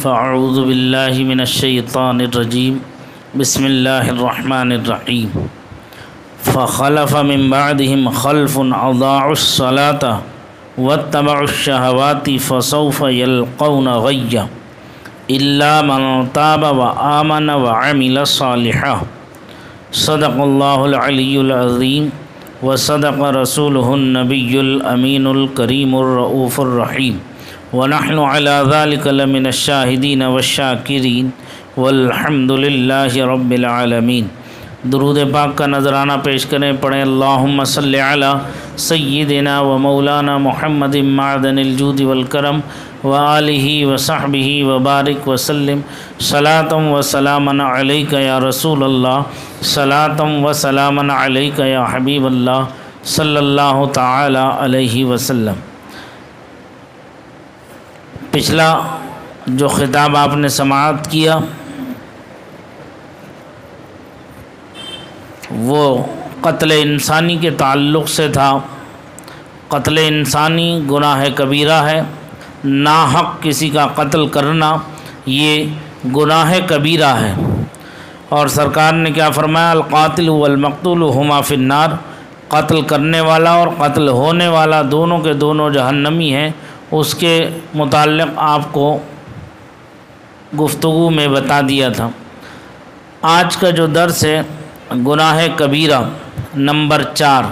فاعوذ باللہ من الشیطان الرجیم بسم اللہ الرحمن الرحیم فخلف من بعدهم خلف اضاعوا الصلاة واتبعوا الشہوات فسوف يلقون غیا الا من تاب وآمن وعمل صالحا صدق اللہ العلی العظیم وصدق رسولہ النبی الامین الکریم الرؤوف الرحیم ونحن على ذلك لمن الشاہدین والشاکرین والحمد للہ رب العالمین۔ درود پاک کا نذرانہ پیش کریں، پڑھیں اللہم صلی علی سیدنا و مولانا محمد معدن الجود والکرم وآلہ وصحبہ وبارک وسلم صلاۃ و سلاما علیک یا رسول اللہ، صلاۃ و سلاما علیک یا حبیب اللہ صلی اللہ تعالی علیہ وسلم۔ پچھلا جو خطاب آپ نے سماعت کیا وہ قتل انسانی کے تعلق سے تھا۔ قتل انسانی گناہ کبیرہ ہے، ناحق کسی کا قتل کرنا یہ گناہ کبیرہ ہے، اور سرکار نے کیا فرمایا؟ القاتل والمقتول ہما فی النار، قتل کرنے والا اور قتل ہونے والا دونوں کے دونوں جہنمی ہیں۔ اس کے متعلق آپ کو گفتگو میں بتا دیا تھا۔ آج کا جو درس ہے گناہ کبیرہ نمبر 4،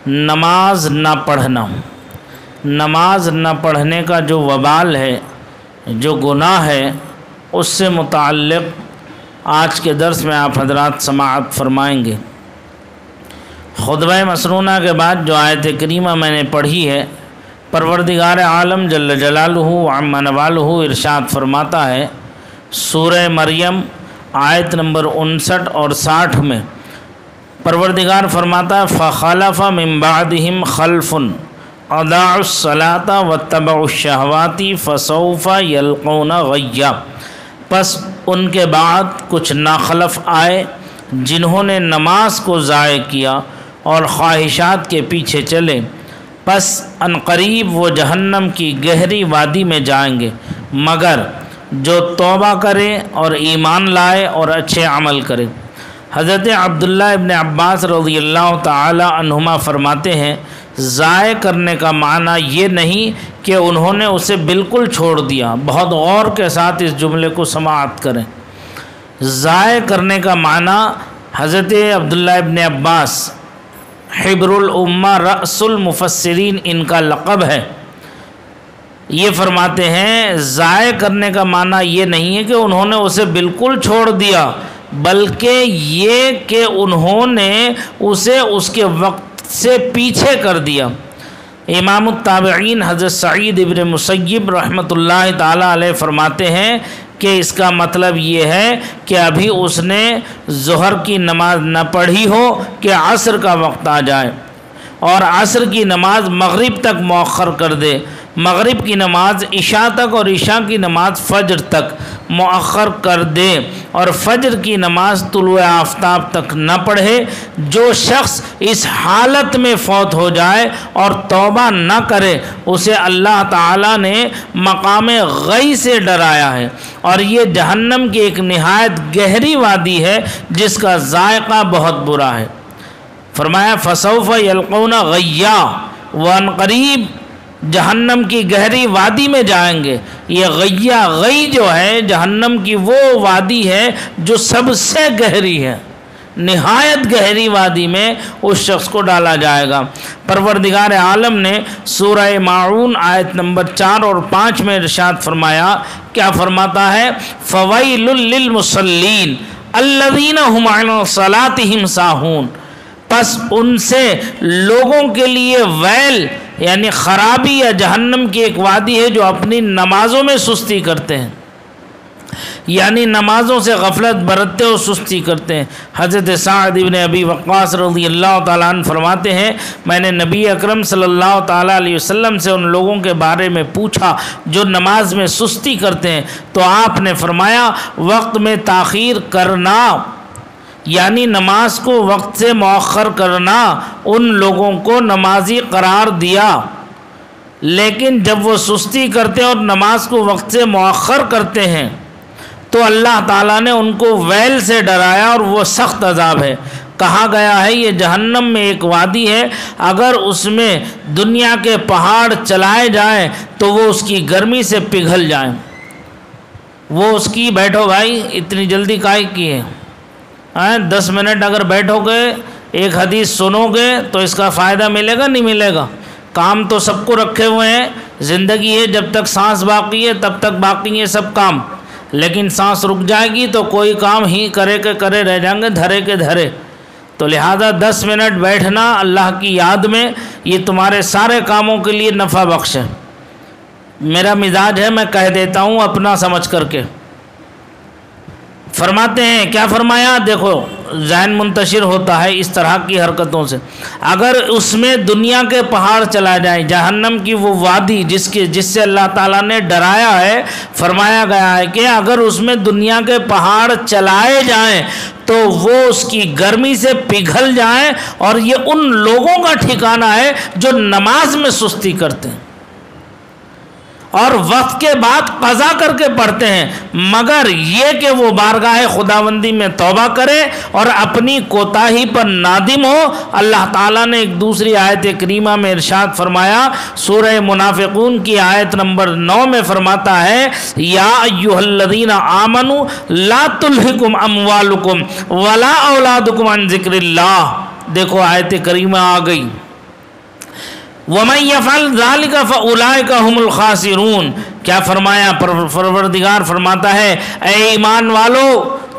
نماز نہ پڑھنا۔ نماز نہ پڑھنے کا جو وبال ہے، جو گناہ ہے، اس سے متعلق آج کے درس میں آپ حضرات سماعت فرمائیں گے۔ خطبہ مسنونہ کے بعد جو آیت کریمہ میں نے پڑھی ہے، پروردگار عالم جل جلالہ وعم نوالہ ارشاد فرماتا ہے سورہ مریم آیت نمبر 59 اور 60 میں، پروردگار فرماتا ہے فخلف من بعدہم خلف اضاعوا الصلاة واتبعوا الشہوات فسوف یلقون غیا، پس ان کے بعد کچھ ناخلف آئے جنہوں نے نماز کو ضائع کیا اور خواہشات کے پیچھے چلے، پس عنقریب وہ جہنم کی گہری وادی میں جائیں گے، مگر جو توبہ کرے اور ایمان لائے اور اچھے عمل کرے۔ حضرت عبداللہ ابن عباس رضی اللہ تعالی عنہما فرماتے ہیں ضائع کرنے کا معنی یہ نہیں کہ انہوں نے اسے بالکل چھوڑ دیا۔ بہت غور کے ساتھ اس جملے کو سماعت کریں۔ ضائع کرنے کا معنی حضرت عبداللہ ابن عباس حبر الامہ رأس المفسرین ان کا لقب ہے، یہ فرماتے ہیں ضائع کرنے کا معنی یہ نہیں ہے کہ انہوں نے اسے بالکل چھوڑ دیا، بلکہ یہ کہ انہوں نے اسے اس کے وقت سے پیچھے کر دیا۔ امام التابعین حضرت سعید ابن مسیب رحمۃ اللہ تعالی علیہ فرماتے ہیں کہ اس کا مطلب یہ ہے کہ ابھی اس نے ظہر کی نماز نہ پڑھی ہو کہ عصر کا وقت آ جائے، اور عصر کی نماز مغرب تک مؤخر کر دے، مغرب کی نماز عشاء تک اور عشاء کی نماز فجر تک مؤخر کر دے، اور فجر کی نماز طلوع آفتاب تک نہ پڑھے۔ جو شخص اس حالت میں فوت ہو جائے اور توبہ نہ کرے اسے اللہ تعالیٰ نے مقام غی سے ڈرایا ہے، اور یہ جہنم کی ایک نہایت گہری وادی ہے جس کا ذائقہ بہت برا ہے۔ فرمایا فسوف یلقون غیا، وان قریب جہنم کی گہری وادی میں جائیں گے۔ یہ غیا، غی جو ہے جہنم کی وہ وادی ہے جو سب سے گہری ہے، نہایت گہری وادی میں اس شخص کو ڈالا جائے گا۔ پروردگار عالم نے سورہ ماعون آیت نمبر 4 اور 5 میں ارشاد فرمایا، کیا فرماتا ہے؟ فویل للمصلین الذین هم عن صلاتهم ساہون، پس ان سے لوگوں کے لیے ویل یعنی خرابی یا جہنم کی ایک وادی ہے جو اپنی نمازوں میں سستی کرتے ہیں، یعنی نمازوں سے غفلت برتتے اور سستی کرتے ہیں۔ حضرت سعد ابن ابی وقاص رضی اللہ تعالیٰ عنہ فرماتے ہیں میں نے نبی اکرم صلی اللہ تعالیٰ علیہ وسلم سے ان لوگوں کے بارے میں پوچھا جو نماز میں سستی کرتے ہیں، تو آپ نے فرمایا وقت میں تاخیر کرنا، یعنی نماز کو وقت سے مؤخر کرنا، ان لوگوں کو نمازی قرار دیا۔ لیکن جب وہ سستی کرتے ہیں اور نماز کو وقت سے مؤخر کرتے ہیں تو اللہ تعالیٰ نے ان کو ویل سے ڈرایا اور وہ سخت عذاب ہے۔ کہا گیا ہے یہ جہنم میں ایک وادی ہے، اگر اس میں دنیا کے پہاڑ چلائے جائیں تو وہ اس کی گرمی سے پگھل جائیں۔ وہ اس کی بیٹھو بھائی اتنی جلدی کاہے کی ہے؟ 10 منٹ اگر بیٹھو گے ایک حدیث سنو گے تو اس کا فائدہ ملے گا نہیں ملے گا؟ کام تو سب کو رکھے ہوئے ہیں، زندگی ہے جب تک سانس باقی ہے تب تک باقی ہے سب کام، لیکن سانس رک جائے گی تو کوئی کام ہی کرے کے کرے رہ جائیں گے، دھرے کے دھرے۔ تو لہذا 10 منٹ بیٹھنا اللہ کی یاد میں یہ تمہارے سارے کاموں کے لیے نفع بخش ہے۔ میرا مزاج ہے میں کہہ دیتا ہوں اپنا سمجھ کر کے۔ فرماتے ہیں کیا فرمایا؟ دیکھو ذہن منتشر ہوتا ہے اس طرح کی حرکتوں سے۔ اگر اس میں دنیا کے پہاڑ چلا جائیں، جہنم کی وہ وادی جس سے اللہ تعالیٰ نے ڈرایا ہے، فرمایا گیا ہے کہ اگر اس میں دنیا کے پہاڑ چلائے جائیں تو وہ اس کی گرمی سے پگھل جائیں، اور یہ ان لوگوں کا ٹھکانہ ہے جو نماز میں سستی کرتے ہیں اور وقت کے بعد قضا کر کے پڑھتے ہیں، مگر یہ کہ وہ بارگاہ خداوندی میں توبہ کرے اور اپنی کوتاہی پر نادم ہو۔ اللہ تعالیٰ نے ایک دوسری آیت کریمہ میں ارشاد فرمایا، سورہ منافقون کی آیت نمبر 9 میں فرماتا ہے، یا ایھا الذین آمنوا لا تلھکم اموالکم ولا اولادکم عن ذکر اللہ۔ دیکھو آیت کریمہ آ گئی، وَمَن يَفْعَلْ ذَلِكَ فَأُولَٰئِكَ هُمُ الْخَاسِرُونَ۔ کیا فرمایا؟ پروردگار فرماتا ہے اے ایمان والو،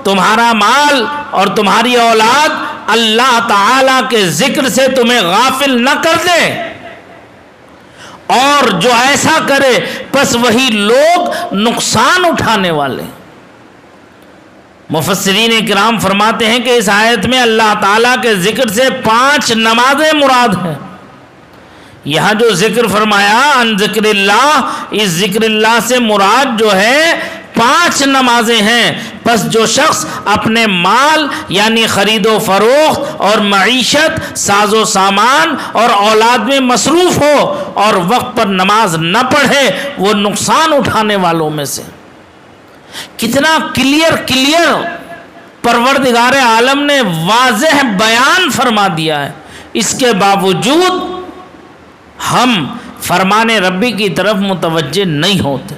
تمہارا مال اور تمہاری اولاد اللہ تعالیٰ کے ذکر سے تمہیں غافل نہ کر دے، اور جو ایسا کرے پس وہی لوگ نقصان اٹھانے والے۔ مفسرین کرام فرماتے ہیں کہ اس آیت میں اللہ تعالیٰ کے ذکر سے 5 نمازیں مراد ہیں۔ یہاں جو ذکر فرمایا ان ذکر اللہ، اس ذکر اللہ سے مراد جو ہے 5 نمازیں ہیں۔ پس جو شخص اپنے مال یعنی خرید و فروخت اور معیشت، ساز و سامان اور اولاد میں مصروف ہو اور وقت پر نماز نہ پڑھے، وہ نقصان اٹھانے والوں میں سے۔ کتنا کلیئر پروردگار عالم نے واضح بیان فرما دیا ہے، اس کے باوجود ہم فرمان ربی کی طرف متوجہ نہیں ہوتے۔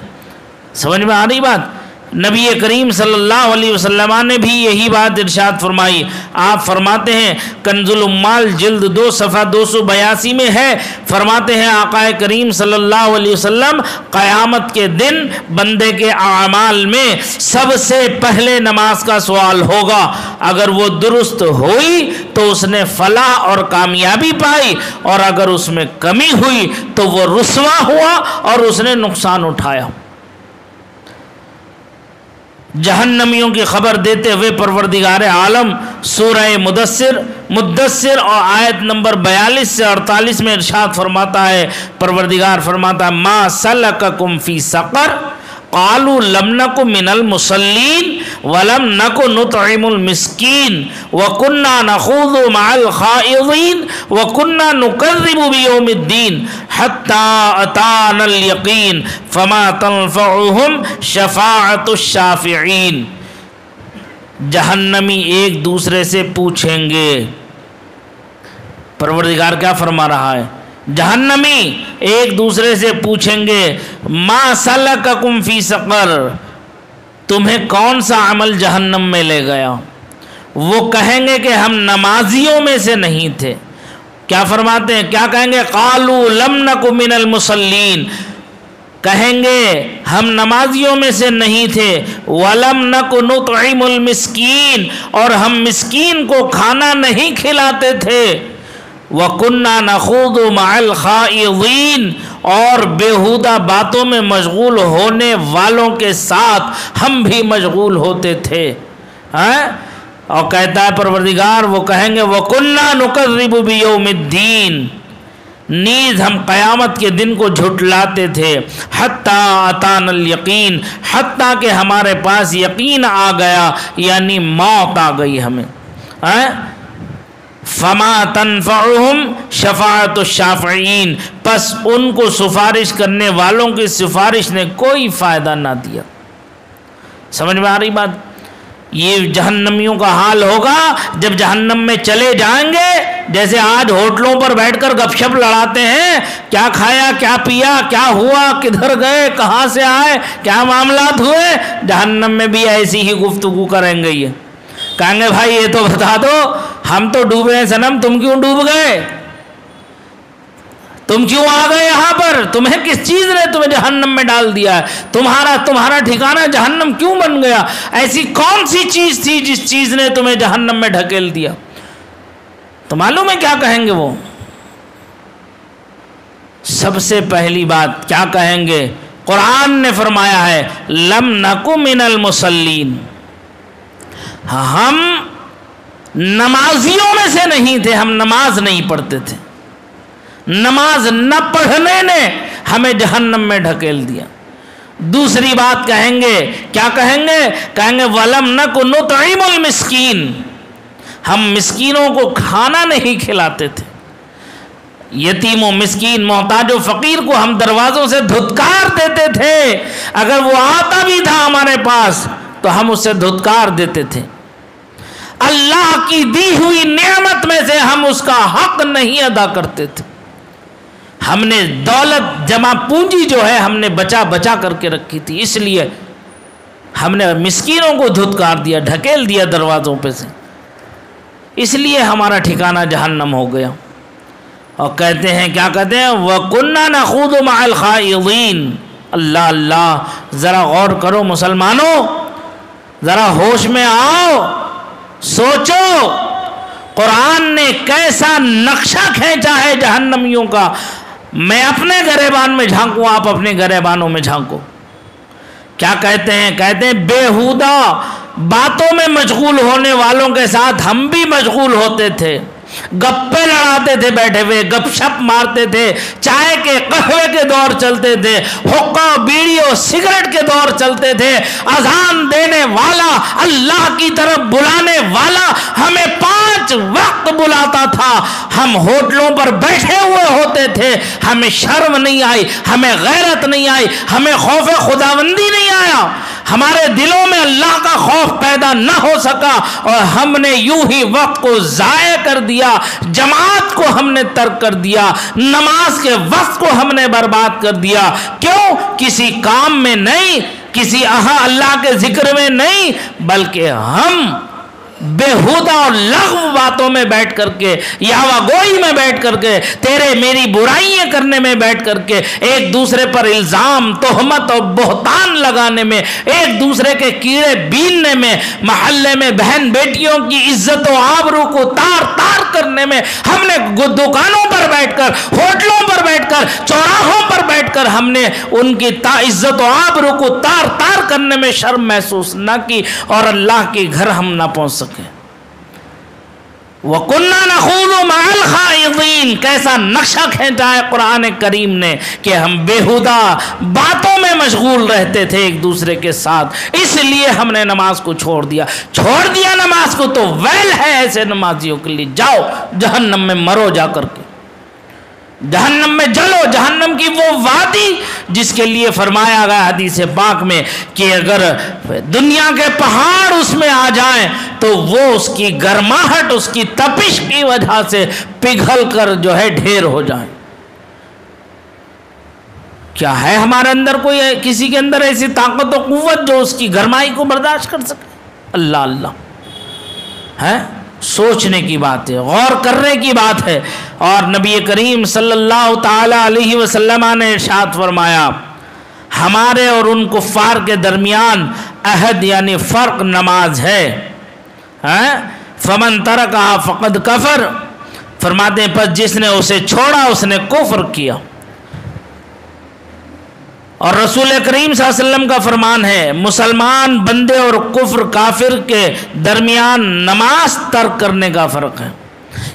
سمجھ میں آ رہی بات؟ نبی کریم صلی اللہ علیہ وسلم نے بھی یہی بات ارشاد فرمائی۔ آپ فرماتے ہیں کنز الامال جلد 2 صفحہ 282 میں ہے، فرماتے ہیں آقا کریم صلی اللہ علیہ وسلم، قیامت کے دن بندے کے اعمال میں سب سے پہلے نماز کا سوال ہوگا، اگر وہ درست ہوئی تو اس نے فلاح اور کامیابی پائی، اور اگر اس میں کمی ہوئی تو وہ رسوا ہوا اور اس نے نقصان اٹھایا۔ جہنمیوں کی خبر دیتے ہوئے پروردگار عالم سورہ مدثر اور آیت نمبر 42 سے 48 میں ارشاد فرماتا ہے، پروردگار فرماتا ہے ما سلککم فی سقر قالوا لم نک من المصلین ولم نک نطعم المسکین وکنا نخوض مع الخائضین وکنا نکذب بیوم الدین حتی اتانا الیقین فما تنفعهم شفاعت الشافعین۔ جہنمی ایک دوسرے سے پوچھیں گے، پروردگار کیا فرما رہا ہے؟ جہنمی ایک دوسرے سے پوچھیں گے ما سلککم فی سقر، تمہیں کون سا عمل جہنم میں لے گیا؟ وہ کہیں گے کہ ہم نمازیوں میں سے نہیں تھے۔ کیا فرماتے ہیں؟ کیا کہیں گے؟ قالوا لم نک من المصلین، کہیں گے ہم نمازیوں میں سے نہیں تھے، ولم نک نطعم المسکین، اور ہم مسکین کو کھانا نہیں کھلاتے تھے، وَكُنَّا نَخُوضُ مَعَ الْخَائِضِينَ، اور بیہودہ باتوں میں مشغول ہونے والوں کے ساتھ ہم بھی مشغول ہوتے تھے۔ اور کہتا ہے پروردگار، وہ کہیں گے وَكُنَّا نُكَذِّبُ بِيَوْمِ الدِّينِ، نیز ہم قیامت کے دن کو جھٹلاتے تھے، حتیٰ اتانا الیقین، حتیٰ کہ ہمارے پاس یقین آ گیا، یعنی موت آ گئی ہمیں۔ فما تنفعهم شفاعت الشافعین، پس ان کو سفارش کرنے والوں کی سفارش نے کوئی فائدہ نہ دیا۔ سمجھ میں آ رہی بات؟ یہ جہنمیوں کا حال ہوگا جب جہنم میں چلے جائیں گے، جیسے آج ہوٹلوں پر بیٹھ کر گپ شپ لڑاتے ہیں، کیا کھایا، کیا پیا، کیا ہوا، کدھر گئے، کہاں سے آئے، کیا معاملات ہوئے، جہنم میں بھی ایسی ہی گفتگو کریں گے۔ یہ کہیں گے بھائی یہ تو بتا دو، ہم تو ڈوبے ہیں صنم، تم کیوں ڈوب گئے، تم کیوں آ گئے یہاں پر، تمہیں کس چیز نے تمہیں جہنم میں ڈال دیا ہے، تمہارا ٹھکانہ جہنم کیوں بن گیا، ایسی کون سی چیز تھی جس چیز نے تمہیں جہنم میں ڈھکیل دیا؟ تو معلوم ہے کیا کہیں گے وہ؟ سب سے پہلی بات کیا کہیں گے؟ قرآن نے فرمایا ہے لم نک من المصلین، ہم نمازیوں میں سے نہیں تھے، ہم نماز نہیں پڑھتے تھے، نماز نہ پڑھنے نے ہمیں جہنم میں ڈھکیل دیا۔ دوسری بات کہیں گے، کیا کہیں گے؟ کہیں گے وَلَمْ نَكُ نُطْعِمُ الْمِسْكِينَ، ہم مسکینوں کو کھانا نہیں کھلاتے تھے۔ یتیم و مسکین، محتاج و فقیر کو ہم دروازوں سے دھتکار دیتے تھے، اگر وہ آتا بھی تھا ہمارے پاس تو ہم اسے دھتکار دیتے تھے۔ اللہ کی دی ہوئی نعمت میں سے ہم اس کا حق نہیں ادا کرتے تھے۔ ہم نے دولت جمع پونجی جو ہے ہم نے بچا بچا کر کے رکھی تھی، اس لیے ہم نے مسکینوں کو دھتکار دیا، ڈھکیل دیا دروازوں پہ سے، اس لیے ہمارا ٹھکانہ جہنم ہو گیا۔ اور کہتے ہیں، کیا کہتے ہیں؟ وَكُنَّا نَخُوضُ مَعَ الْخَائِضِينَ۔ اللہ اللہ، ذرا غور کرو مسلمانوں، ذرا ہوش میں آؤ، سوچو قرآن نے کیسا نقشہ کھینچا ہے جہنمیوں کا۔ میں اپنے گریبان میں جھانکوں، آپ اپنے گریبانوں میں جھانکو۔ کیا کہتے ہیں؟ کہتے ہیں بےہودہ باتوں میں مشغول ہونے والوں کے ساتھ ہم بھی مشغول ہوتے تھے، گپے لڑاتے تھے، بیٹھے ہوئے گپ شپ مارتے تھے، چائے کے قہوے کے دور چلتے تھے، حقہ بیڑی اور سگریٹ کے دور چلتے تھے، اذان دینے والا، اللہ کی طرف بلانے والا ہمیں 5 وقت بلاتا تھا، ہم ہوٹلوں پر بیٹھے ہوئے ہوتے تھے، ہمیں شرم نہیں آئی، ہمیں غیرت نہیں آئی، ہمیں خوف خداوندی نہیں آیا، ہمارے دلوں میں اللہ کا خوف پیدا نہ ہو سکا، اور ہم نے یوں ہی وقت کو ضائع کر دیا، جماعت کو ہم نے ترک کر دیا، نماز کے وقت کو ہم نے برباد کر دیا۔ کیوں؟ کسی کام میں نہیں، کسی اللہ کے ذکر میں نہیں، بلکہ ہم بےہودہ اور لغو باتوں میں بیٹھ کر کے، یاوہ گوئی میں بیٹھ کر کے، تیرے میری برائیاں کرنے میں بیٹھ کر کے، ایک دوسرے پر الزام، تہمت اور بہتان لگانے میں، ایک دوسرے کے کیڑے بیننے میں، محلے میں بہن بیٹیوں کی عزت و آبرو کو تار تار کرنے میں، ہم نے دکانوں پر بیٹھ کر، ہوٹلوں پر بیٹھ کر، چوراہوں پر بیٹھ کر ہم نے ان کی عزت و آبرو کو تار تار کرنے میں شرم محسوس نہ کی، اور اللہ کے گھر ہم نہ پہنچ سکے۔ وَكُنَّا نَخُوضُ مَعَ الْخَائِضِينَ، کیسا نقشہ کھینچا ہے قرآن کریم نے کہ ہم بےہودہ باتوں میں مشغول رہتے تھے ایک دوسرے کے ساتھ، اس لیے ہم نے نماز کو چھوڑ دیا نماز کو، تو ویل ہے ایسے نمازیوں کے لیے، جاؤ جہنم میں مرو، جا کر کے جہنم میں جلو، جہنم کی وہ وادی جس کے لیے فرمایا گیا حدیث پاک میں کہ اگر دنیا کے پہاڑ اس میں آ جائیں تو وہ اس کی گرماہٹ، اس کی تپش کی وجہ سے پگھل کر جو ہے ڈھیر ہو جائیں۔ کیا ہے ہمارے اندر کوئی کسی کے اندر ایسی طاقت و قوت جو اس کی گرمائی کو برداشت کر سکے؟ اللہ اللہ ہے، سوچنے کی بات ہے، غور کرنے کی بات ہے۔ اور نبی کریم صلی اللہ تعالی علیہ وسلم نے ارشاد فرمایا، ہمارے اور ان کفار کے درمیان عہد یعنی فرق نماز ہے، فمن ترکھا فقد کفر، فرماتے ہیں پس جس نے اسے چھوڑا اس نے کفر کیا۔ اور رسول کریم صلی اللہ علیہ وسلم کا فرمان ہے، مسلمان بندے اور کفر کافر کے درمیان نماز ترک کرنے کا فرق ہے،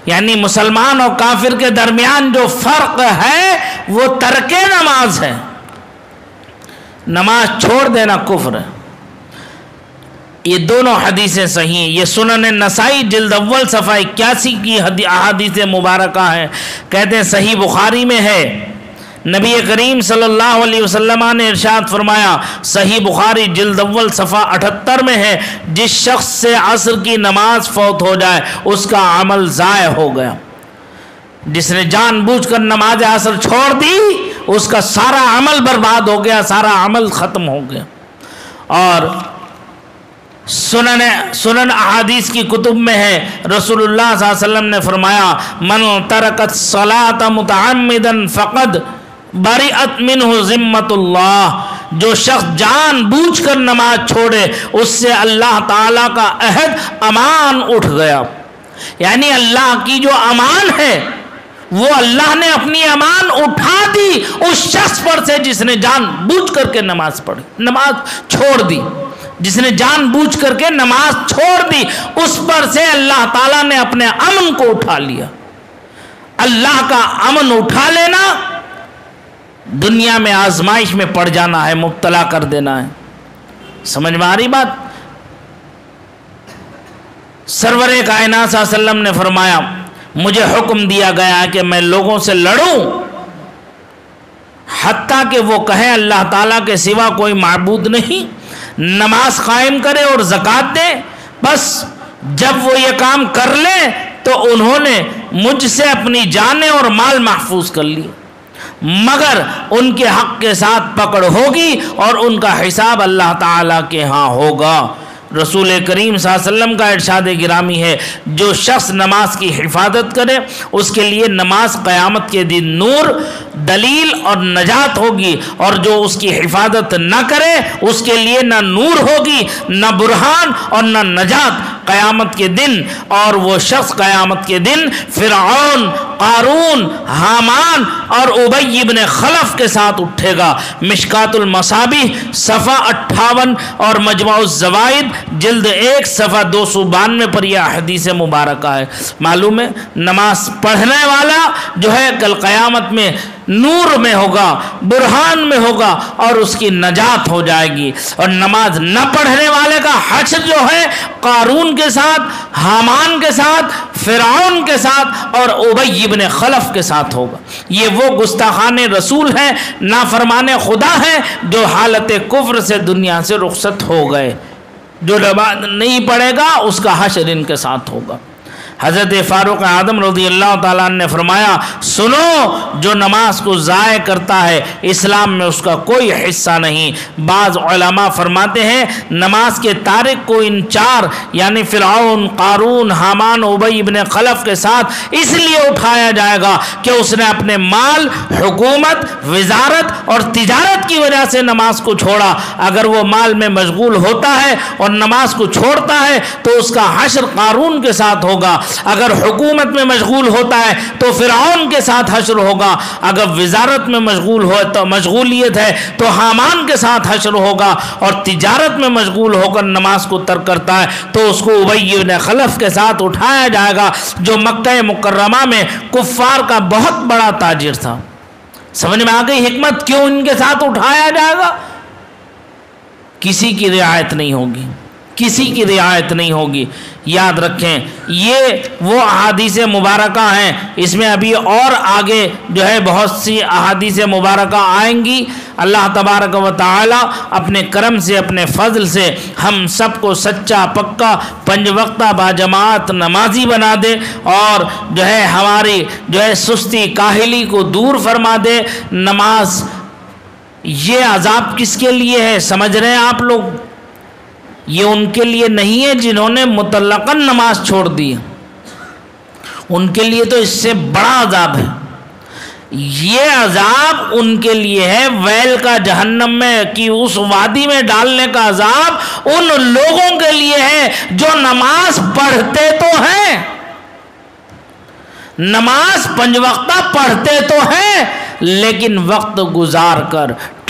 یعنی مسلمان اور کافر کے درمیان جو فرق ہے وہ ترک نماز ہے، نماز چھوڑ دینا کفر ہے۔ یہ دونوں حدیثیں صحیح ہیں. یہ سنن نسائی جلد اول صفحہ 81 کی احادیث مبارکہ ہیں. کہتے ہیں صحیح بخاری میں ہے، نبی کریم صلی اللہ علیہ وسلم نے ارشاد فرمایا، صحیح بخاری جلد اول صفحہ 78 میں ہے، جس شخص سے عصر کی نماز فوت ہو جائے اس کا عمل ضائع ہو گیا. جس نے جان بوجھ کر نماز عصر چھوڑ دی اس کا سارا عمل برباد ہو گیا، سارا عمل ختم ہو گیا. اور سنن احادیث کی کتب میں ہے، رسول اللہ صلی اللہ علیہ وسلم نے فرمایا، من ترکت الصلاۃ متعمدا فقد بریئت منہ ذمۃ اللہ. جو شخص جان بوجھ کر نماز چھوڑے اس سے اللہ تعالیٰ کا عہد امان اٹھ گیا. یعنی اللہ کی جو امان ہے وہ اللہ نے اپنی امان اٹھا دی اس شخص پر سے جس نے جان بوجھ کر کے نماز پڑھی، نماز چھوڑ دی. جس نے جان بوجھ کر کے نماز چھوڑ دی اس پر سے اللہ تعالیٰ نے اپنے امن کو اٹھا لیا. اللہ کا امن اٹھا لینا دنیا میں آزمائش میں پڑ جانا ہے، مبتلا کر دینا ہے. سمجھ میں آ رہی بات؟ سرور کائنات صلی اللہ علیہ وسلم نے فرمایا، مجھے حکم دیا گیا کہ میں لوگوں سے لڑوں حتیٰ کہ وہ کہیں اللہ تعالیٰ کے سوا کوئی معبود نہیں، نماز قائم کرے اور زکوٰۃ دے. بس جب وہ یہ کام کر لیں تو انہوں نے مجھ سے اپنی جانیں اور مال محفوظ کر لی، مگر ان کے حق کے ساتھ پکڑ ہوگی اور ان کا حساب اللہ تعالیٰ کے ہاں ہوگا. رسول کریم صلی اللہ علیہ وسلم کا ارشاد گرامی ہے، جو شخص نماز کی حفاظت کرے اس کے لیے نماز قیامت کے دن نور، دلیل اور نجات ہوگی، اور جو اس کی حفاظت نہ کرے اس کے لیے نہ نور ہوگی، نہ برہان اور نہ نجات قیامت کے دن. اور وہ شخص قیامت کے دن فرعون، قارون، حامان اور ابی ابن خلف کے ساتھ اٹھے گا. مشکات المصابیح صفحہ 58 اور مجموع الزوائد جلد 1 صفحہ 292 پر یہ حدیث مبارکہ ہے. معلوم ہے نماز پڑھنے والا جو ہے کل قیامت میں نور میں ہوگا، برہان میں ہوگا اور اس کی نجات ہو جائے گی. اور نماز نہ پڑھنے والے کا حشر جو ہے قارون کے ساتھ، حامان کے ساتھ، فرعون کے ساتھ اور ابی ابن خلف کے ساتھ ہوگا. یہ وہ گستاخان رسول ہیں، نافرمان خدا ہیں جو حالت کفر سے دنیا سے رخصت ہو گئے. جو نماز نہیں پڑھے گا اس کا حشر ان کے ساتھ ہوگا. حضرت فاروق اعظم رضی اللہ تعالیٰ عنہ نے فرمایا، سنو جو نماز کو ضائع کرتا ہے اسلام میں اس کا کوئی حصہ نہیں. بعض علماء فرماتے ہیں نماز کے تارک کو ان چار یعنی فرعون، قارون، حامان، ابی ابن خلف کے ساتھ اس لیے اٹھایا جائے گا کہ اس نے اپنے مال، حکومت، وزارت اور تجارت کی وجہ سے نماز کو چھوڑا. اگر وہ مال میں مشغول ہوتا ہے اور نماز کو چھوڑتا ہے تو اس کا حشر قارون کے ساتھ ہوگا. اگر حکومت میں مشغول ہوتا ہے تو فرعون کے ساتھ حشر ہوگا. اگر وزارت میں مشغول ہو تو مشغولیت ہے تو حامان کے ساتھ حشر ہوگا. اور تجارت میں مشغول ہو کر نماز کو ترک کرتا ہے تو اس کو ابی بن خلف کے ساتھ اٹھایا جائے گا جو مکہ مکرمہ میں کفار کا بہت بڑا تاجر تھا. سمجھ میں آ گئی حکمت کیوں ان کے ساتھ اٹھایا جائے گا؟ کسی کی رعایت نہیں ہوگی، کسی کی رعایت نہیں ہوگی. یاد رکھیں یہ وہ احادیث مبارکہ ہیں. اس میں ابھی اور آگے جو ہے بہت سی احادیث مبارکہ آئیں گی. اللہ تبارک و تعالی اپنے کرم سے، اپنے فضل سے ہم سب کو سچا پکا 5 وقتہ باجماعت نمازی بنا دے اور جو ہے ہماری جو ہے سستی کاہلی کو دور فرما دے. نماز یہ عذاب کس کے لیے ہے سمجھ رہے ہیں آپ لوگ؟ یہ ان کے لیے نہیں ہے جنہوں نے مطلقاً نماز چھوڑ دی، ان کے لیے تو اس سے بڑا عذاب ہے. یہ عذاب ان کے لیے ہے ویل کا جہنم میں کی اس وادی میں ڈالنے کا عذاب ان لوگوں کے لیے ہے جو نماز پڑھتے تو ہیں، نماز 5 وقتہ پڑھتے تو ہیں لیکن وقت گزار کر،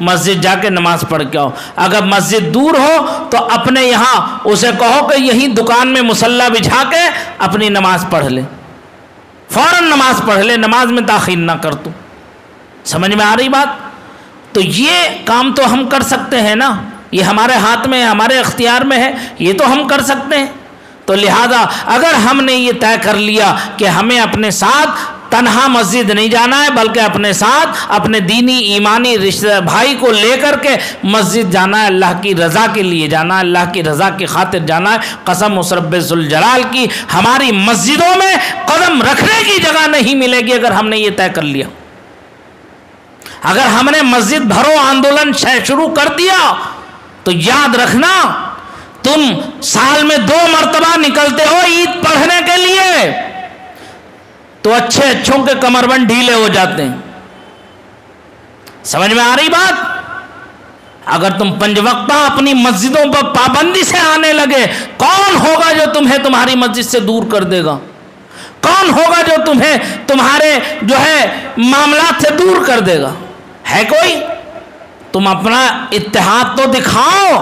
مسجد جا کے نماز پڑھ کے آؤ۔ اگر مسجد دور ہو تو اپنے یہاں اسے کہو کہ یہیں دکان میں مصلی بچھا کے اپنی نماز پڑھ لے، فوراً نماز پڑھ لے، نماز میں تاخیر نہ کر تو۔ سمجھ میں آ رہی بات؟ تو یہ کام تو ہم کر سکتے ہیں نا، یہ ہمارے ہاتھ میں ہے، ہمارے اختیار میں ہے، یہ تو ہم کر سکتے ہیں۔ تو لہذا اگر ہم نے یہ طے کر لیا کہ ہمیں اپنے ساتھ تنہا مسجد نہیں جانا ہے، بلکہ اپنے ساتھ اپنے دینی ایمانی رشتہ بھائی کو لے کر کے مسجد جانا ہے، اللہ کی رضا کے لیے جانا ہے، اللہ کی رضا کی خاطر جانا ہے، قسم اس رب ذوالجلال کی ہماری مسجدوں میں قدم رکھنے کی جگہ نہیں ملے گی اگر ہم نے یہ طے کر لیا۔ اگر ہم نے مسجد بھرو آندولن شروع کر دیا تو یاد رکھنا تم سال میں 2 مرتبہ نکلتے ہو عید پڑھنے کے لیے تو اچھوں کے کمربند ڈھیلے ہو جاتے ہیں۔ سمجھ میں آ رہی بات؟ اگر تم 5 وقتہ اپنی مسجدوں پر پابندی سے آنے لگے، کون ہوگا جو تمہیں تمہاری مسجد سے دور کر دے گا؟ کون ہوگا جو تمہیں تمہارے جو ہے معاملات سے دور کر دے گا؟ ہے کوئی؟ تم اپنا اتحاد تو دکھاؤ،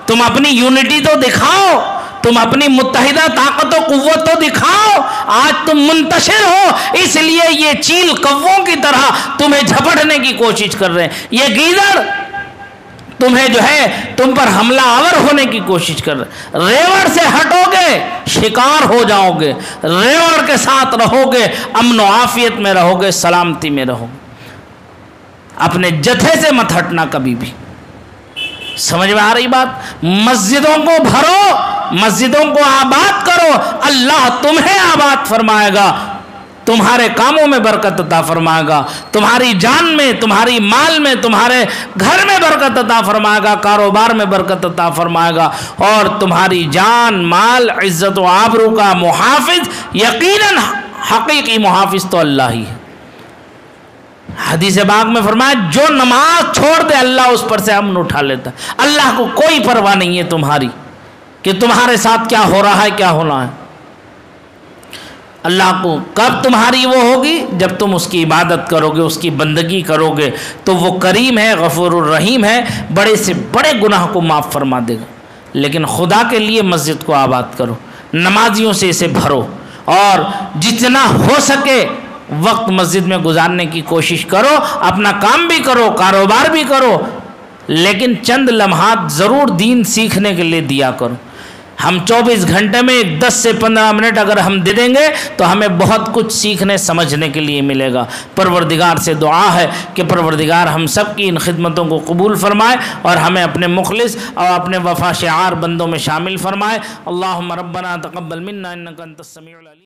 تم اپنی یونٹی تو دکھاؤ، تم اپنی متحدہ طاقت و قوت تو دکھاؤ۔ آج تم منتشر ہو اس لیے یہ چیل کووں کی طرح تمہیں جھپٹنے کی کوشش کر رہے ہیں، یہ گیدڑ تمہیں جو ہے تم پر حملہ آور ہونے کی کوشش کر رہے۔ ریوڑ سے ہٹو گے شکار ہو جاؤ گے، ریوڑ کے ساتھ رہو گے امن و عافیت میں رہو گے، سلامتی میں رہو گے۔ اپنے جتھے سے مت ہٹنا کبھی بھی۔ سمجھ میں آ رہی بات؟ مسجدوں کو بھرو، مسجدوں کو آباد کرو، اللہ تمہیں آباد فرمائے گا، تمہارے کاموں میں برکت عطا فرمائے گا، تمہاری جان میں، تمہاری مال میں، تمہارے گھر میں برکت عطا فرمائے گا، کاروبار میں برکت عطا فرمائے گا، اور تمہاری جان، مال، عزت و آبرو کا محافظ یقیناً حقیقی محافظ تو اللہ ہی ہے۔ حدیث پاک میں فرمایا جو نماز چھوڑ دے اللہ اس پر سے امن اٹھا لیتا ہے۔ اللہ کو کوئی پرواہ نہیں ہے تمہاری کہ تمہارے ساتھ کیا ہو رہا ہے، کیا ہونا ہے۔ اللہ کو کب تمہاری وہ ہوگی؟ جب تم اس کی عبادت کرو گے، اس کی بندگی کرو گے، تو وہ کریم ہے، غفور الرحیم ہے، بڑے سے بڑے گناہ کو معاف فرما دے گا۔ لیکن خدا کے لیے مسجد کو آباد کرو، نمازیوں سے اسے بھرو، اور جتنا ہو سکے وقت مسجد میں گزارنے کی کوشش کرو، اپنا کام بھی کرو، کاروبار بھی کرو، لیکن چند لمحات ضرور دین سیکھنے کے لیے دیا کرو۔ ہم 24 گھنٹے میں 10 سے 15 منٹ اگر ہم دے دیں گے تو ہمیں بہت کچھ سیکھنے سمجھنے کے لیے ملے گا۔ پروردگار سے دعا ہے کہ پروردگار ہم سب کی ان خدمتوں کو قبول فرمائے اور ہمیں اپنے مخلص اور اپنے وفا شعار بندوں میں شامل فرمائے۔ اللہم ربنا تقبل منا انک انت السمیع العلیم۔